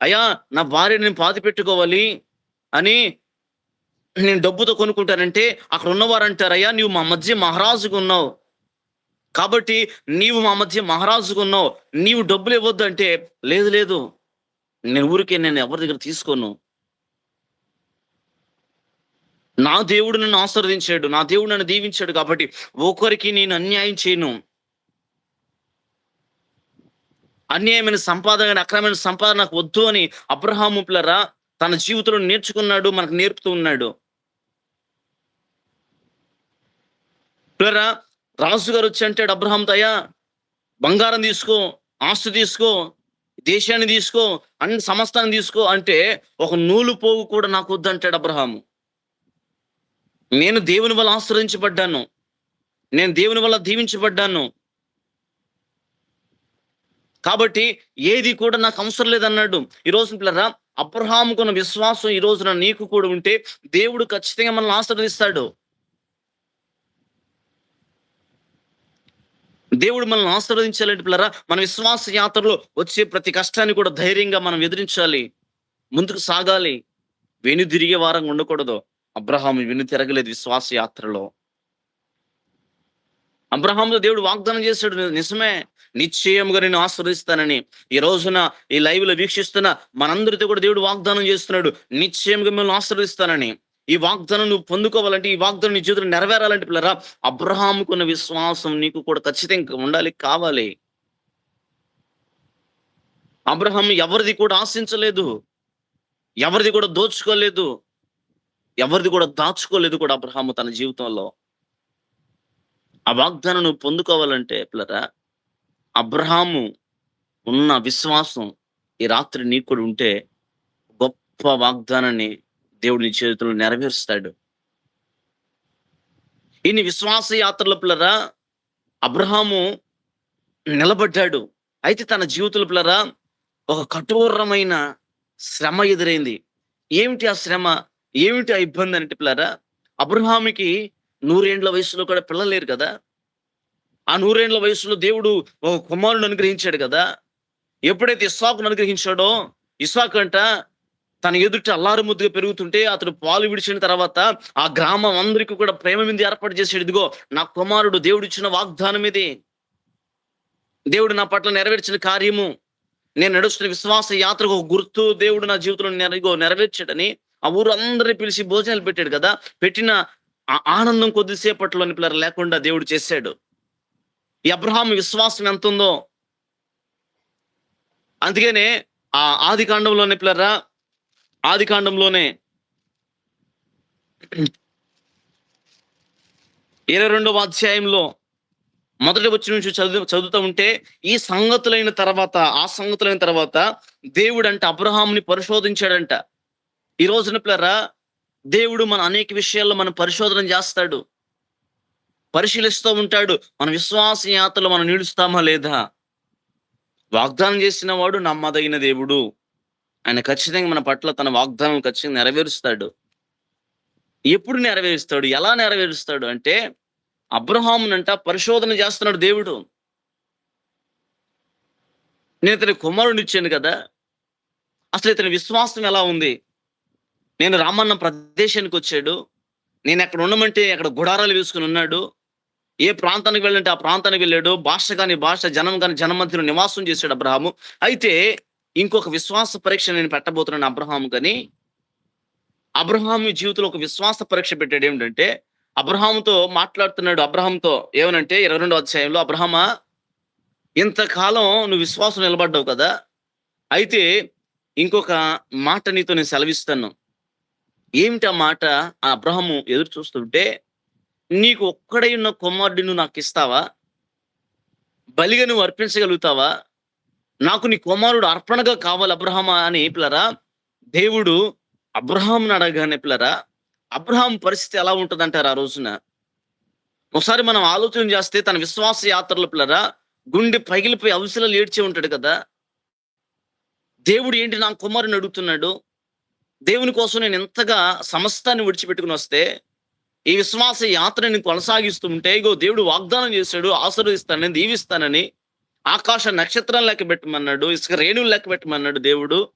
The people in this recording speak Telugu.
అయ్యా నా భార్య నేను పాతి పెట్టుకోవాలి అని నేను డబ్బుతో కొనుక్కుంటానంటే, అక్కడ ఉన్నవారు అంటారు, అయ్యా నీవు మా మధ్య మహారాజుగా ఉన్నావు కాబట్టి నీవు మా మధ్య మహారాజుగా ఉన్నావు, నీవు డబ్బులు ఇవ్వద్దు అంటే, లేదు లేదు నేను ఎవరి దగ్గర తీసుకోను. నా దేవుడు నన్ను ఆశీర్వదించాడు, నా దేవుడు నన్ను దీవించాడు కాబట్టి ఒకరికి నేను అన్యాయం చేయను. అన్యాయమైన సంపాదన, అక్రమమైన సంపాదన నాకు వద్దు అని అబ్రహాము పిల్లరా తన జీవితంలో నేర్చుకున్నాడు, మనకు నేర్పుతూ ఉన్నాడు. పిల్లరా రాజుగారు వచ్చి అంటాడు అబ్రహాంతో, అయ్యా బంగారం తీసుకో, ఆస్తి తీసుకో, దేశాన్ని తీసుకో, అన్ని సమస్తాన్ని తీసుకో అంటే, ఒక నూలు పోగు కూడా నాకు వద్దంటాడు అబ్రహాము. నేను దేవుని వల్ల ఆశ్రయించబడ్డాను, నేను దేవుని వల్ల దీవించబడ్డాను కాబట్టి ఏది కూడా నాకు అవసరం లేదన్నాడు. ఈ రోజు పిల్లరా అబ్రహాముకున్న విశ్వాసం ఈ రోజున నీకు కూడా ఉంటే దేవుడు ఖచ్చితంగా మనల్ని ఆశీర్వదిస్తాడు. దేవుడు మనల్ని ఆశీర్వదించాలంటే పిల్లరా మన విశ్వాస యాత్రలో వచ్చే ప్రతి కష్టాన్ని కూడా ధైర్యంగా మనం ఎదిరించాలి, ముందుకు సాగాలి, వెనుదిరిగే వారంగా ఉండకూడదు. అబ్రహాము వెను తిరగలేదు విశ్వాస యాత్రలో. అబ్రహాముతో దేవుడు వాగ్దానం చేశాడు, నిజమే నిశ్చయముగా నేను ఆశీర్వదిస్తానని. ఈ రోజున ఈ లైవ్ లో వీక్షిస్తున్న మనందరితో కూడా దేవుడు వాగ్దానం చేస్తున్నాడు, నిశ్చయంగా మిమ్మల్ని ఆశీర్వదిస్తానని. ఈ వాగ్దానం నువ్వు పొందుకోవాలంటే, ఈ వాగ్దానం నీ జీవితంలో నెరవేరాలంటే పిల్లరా అబ్రహాముకున్న విశ్వాసం నీకు కూడా ఖచ్చితంగా ఉండాలి, కావాలి. అబ్రహాం ఎవరిది కూడా ఆశించలేదు, ఎవరిది కూడా దోచుకోలేదు, ఎవరిది కూడా దాచుకోలేదు కూడా అబ్రహాము తన జీవితంలో. ఆ వాగ్దానం నువ్వు పొందుకోవాలంటే పిల్లరా అబ్రహాము ఉన్న విశ్వాసం ఈ రాత్రి నీకు కూడా ఉంటే గొప్ప వాగ్దానాన్ని దేవుడి నీ చేతుల్లో నెరవేరుస్తాడు. ఇన్ని విశ్వాస యాత్రల పిల్లరా అబ్రహాము నిలబడ్డాడు. అయితే తన జీవితంలో పిల్లరా ఒక కఠోరమైన శ్రమ ఎదురైంది. ఏమిటి ఆ శ్రమ, ఏమిటి ఆ ఇబ్బంది అంటే పిల్లరా అబ్రహాముకి 100 ఏండ్ల వయసులో కూడా పిల్లలు లేరు కదా. ఆ 100 ఏండ్ల వయసులో దేవుడు ఒక కుమారుని అనుగ్రహించాడు కదా. ఎప్పుడైతే ఇస్సాకును అనుగ్రహించాడో, ఇస్సాకు అంట తన ఎదుట అల్లారు ముద్దుగా పెరుగుతుంటే అతడు పాలు విడిచిన తర్వాత ఆ గ్రామం అందరికీ కూడా ప్రేమ మీద ఏర్పాటు చేసాడు. ఇదిగో నా కుమారుడు, దేవుడు ఇచ్చిన వాగ్దానం ఇది, దేవుడు నా పట్ల నెరవేర్చిన కార్యము, నేను నడుస్తున్న విశ్వాస యాత్రకు ఒక గుర్తు దేవుడు నా జీవితంలో నెరవేర్చాడని ఆ ఊరు అందరిని పిలిచి భోజనాలు పెట్టాడు కదా. పెట్టిన ఆ ఆనందం కొద్దిసేపట్లోని పిల్లలు లేకుండా దేవుడు చేశాడు. ఈ అబ్రహాము విశ్వాసం ఎంత ఉందో, అందుకనే ఆ ఆది కాండంలోనే పిల్లరా ఆది కాండంలోనే 22వ అధ్యాయంలో మొదటి వచ్చిన నుంచి చదువుతూ ఉంటే ఆ సంగతులైన తర్వాత దేవుడు అంటే అబ్రహాముని పరిశోధించాడంట. ఈ రోజున పిల్లరా దేవుడు మన అనేక విషయాల్లో మనం పరిశోధన చేస్తాడు, పరిశీలిస్తూ ఉంటాడు. మన విశ్వాస యాత్రలో మనం నిలుస్తామా లేదా. వాగ్దానం చేసిన వాడు నమ్మదగిన దేవుడు, ఆయన ఖచ్చితంగా మన పట్ల తన వాగ్దానం ఖచ్చితంగా నెరవేరుస్తాడు. ఎప్పుడు నెరవేరుస్తాడు, ఎలా నెరవేరుస్తాడు అంటే అబ్రహామునంట పరిశోధన చేస్తున్నాడు దేవుడు. నేను ఇతని కుమారుని ఇచ్చాను కదా, అసలు ఇతని విశ్వాసం ఎలా ఉంది. నేను రామన్న ప్రదేశానికి వచ్చాడు, నేను ఎక్కడ ఉండమంటే అక్కడ గుడారాలు వేసుకుని ఉన్నాడు, ఏ ప్రాంతానికి వెళ్ళంటే ఆ ప్రాంతానికి వెళ్ళాడు, భాష కాని భాష, జనం కాని జనం మధ్యలో నివాసం చేశాడు అబ్రహాము. అయితే ఇంకొక విశ్వాస పరీక్ష నేను పెట్టబోతున్నాను అబ్రహాము కానీ. అబ్రహాము జీవితంలో ఒక విశ్వాస పరీక్ష పెట్టాడు. ఏమిటంటే అబ్రహాముతో మాట్లాడుతున్నాడు. అబ్రహాంతో ఏమనంటే 22వ అధ్యాయంలో, అబ్రహామా ఇంతకాలం నువ్వు విశ్వాసం నిలబడ్డావు కదా, అయితే ఇంకొక మాట నీతో నేను సెలవిస్తాను. ఏమిటి ఆ మాట? ఆ అబ్రహాము ఎదురు చూస్తుంటే, నీకు ఒక్కడై ఉన్న కుమారుడిని నువ్వు నాకు ఇస్తావా, బలిగా నువ్వు అర్పించగలుగుతావా, నాకు నీ కుమారుడు అర్పణగా కావాలి అబ్రహామా అని పిల్లరా దేవుడు అబ్రహాముని అడగగానే పిల్లరా అబ్రహాం పరిస్థితి ఎలా ఉంటుందంటారు ఆ రోజున. ఒకసారి మనం ఆలోచన చేస్తే తన విశ్వాస యాత్రలో పిల్లరా గుండె పగిలిపోయి అవసరాలు ఏడ్చే ఉంటాడు కదా. దేవుడు ఏంటి నా కుమారుని అడుగుతున్నాడు, దేవుని కోసం నేను ఎంతగా సమస్తాన్ని విడిచిపెట్టుకుని వస్తే ఈ విశ్వాస యాత్రని కొనసాగిస్తూ ఉంటే, ఇగో దేవుడు వాగ్దానం చేశాడు, ఆశీర్వదిస్తానని, దీవిస్తానని. ఆకాశ నక్షత్రం లెక్క పెట్టమన్నాడు. ఇసుక రేణువులు లెక్క పెట్టమన్నాడు దేవుడు.